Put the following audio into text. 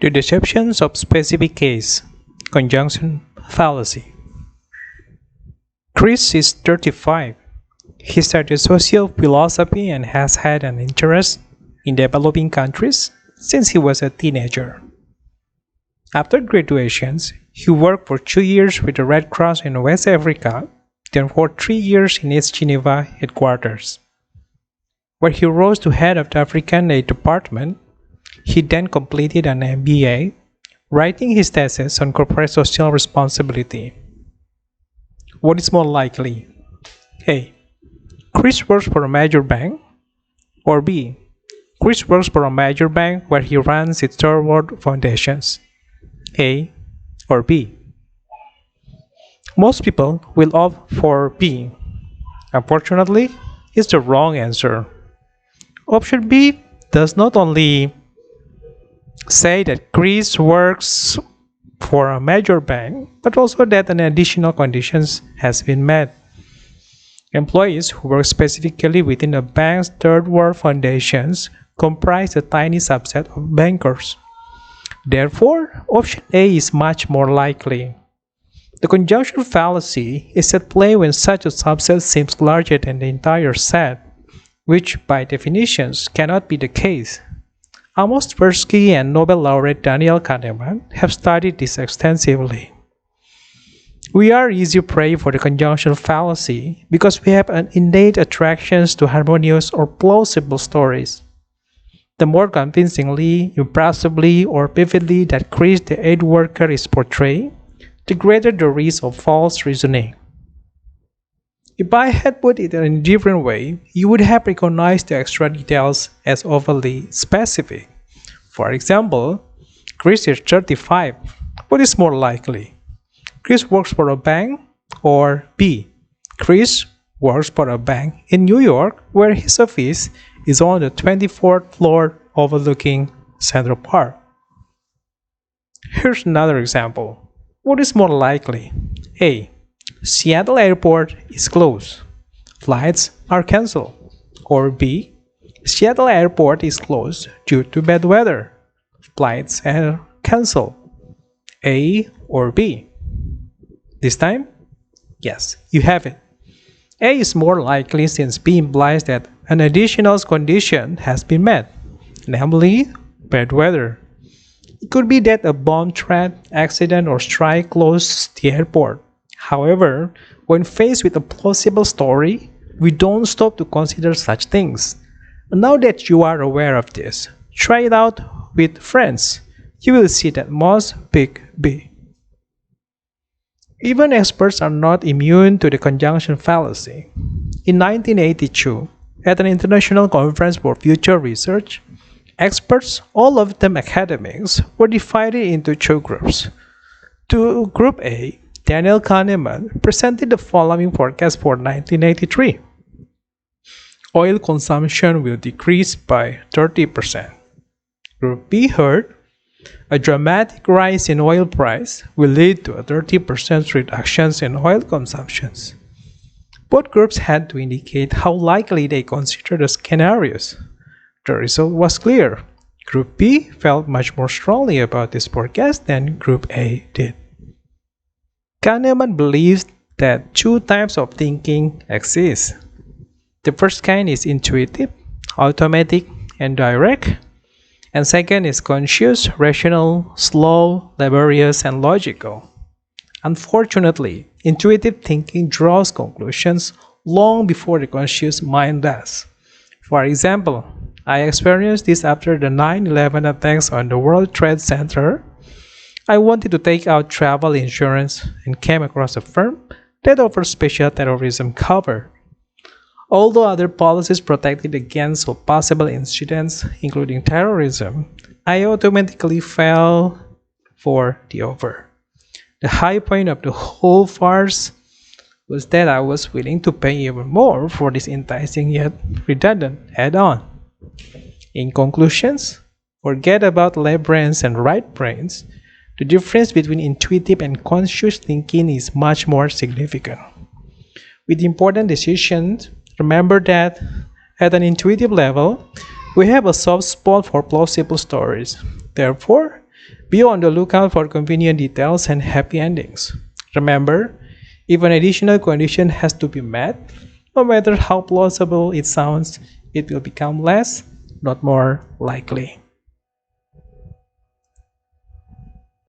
The deceptions of specific case. Conjunction fallacy. Chris is 35. He studied social philosophy and has had an interest in developing countries since he was a teenager. After graduation, he worked for 2 years with the Red Cross in West Africa, then for 3 years in its Geneva headquarters, where he rose to head of the African Aid Department. He then completed an MBA, writing his thesis on corporate social responsibility. What is more likely? A. Chris works for a major bank. Or B. Chris works for a major bank where he runs its third world foundations. A or B. Most people will opt for B. Unfortunately, it's the wrong answer. Option B does not only say that Chris works for a major bank, but also that an additional conditions has been met. Employees who work specifically within the bank's third world foundations comprise a tiny subset of bankers. Therefore, option A is much more likely. The conjunction fallacy is at play when such a subset seems larger than the entire set, which by definitions cannot be the case. Amos Tversky and Nobel laureate Daniel Kahneman have studied this extensively. We are easy prey for the conjunction fallacy because we have an innate attraction to harmonious or plausible stories. The more convincingly, impressively, or vividly that Chris the aid worker is portrayed, the greater the risk of false reasoning. If I had put it in a different way, you would have recognized the extra details as overly specific. For example, Chris is 35. What is more likely? Chris works for a bank, or B. Chris works for a bank in New York where his office is on the 24th floor overlooking Central Park. Here's another example. What is more likely? A. Seattle Airport is closed. Flights are canceled. Or B. Seattle Airport is closed due to bad weather. Flights are canceled. A or B? This time? Yes, you have it. A is more likely since B implies that an additional condition has been met, namely bad weather. It could be that a bomb threat, accident, or strike closed the airport. However, when faced with a plausible story, we don't stop to consider such things. Now that you are aware of this, try it out with friends. You will see that most pick B. Even experts are not immune to the conjunction fallacy. In 1982, at an international conference for future research, experts, all of them academics, were divided into two groups. To Group A, Daniel Kahneman presented the following forecast for 1983. Oil consumption will decrease by 30%. Group B heard, a dramatic rise in oil price will lead to a 30% reduction in oil consumptions. Both groups had to indicate how likely they considered the scenarios. The result was clear. Group B felt much more strongly about this forecast than Group A did. Kahneman believes that two types of thinking exist. The first kind is intuitive, automatic, and direct. And second is conscious, rational, slow, laborious, and logical. Unfortunately, intuitive thinking draws conclusions long before the conscious mind does. For example, I experienced this after the 9/11 attacks on the World Trade Center. I wanted to take out travel insurance and came across a firm that offers special terrorism cover. Although other policies protected against possible incidents, including terrorism, I automatically fell for the offer. The high point of the whole farce was that I was willing to pay even more for this enticing yet redundant add-on. In conclusions, forget about left brains and right brains. The difference between intuitive and conscious thinking is much more significant. With important decisions, remember that at an intuitive level, we have a soft spot for plausible stories. Therefore, Be on the lookout for convenient details and happy endings. Remember, if an additional condition has to be met, no matter how plausible it sounds, it will become less, not more likely.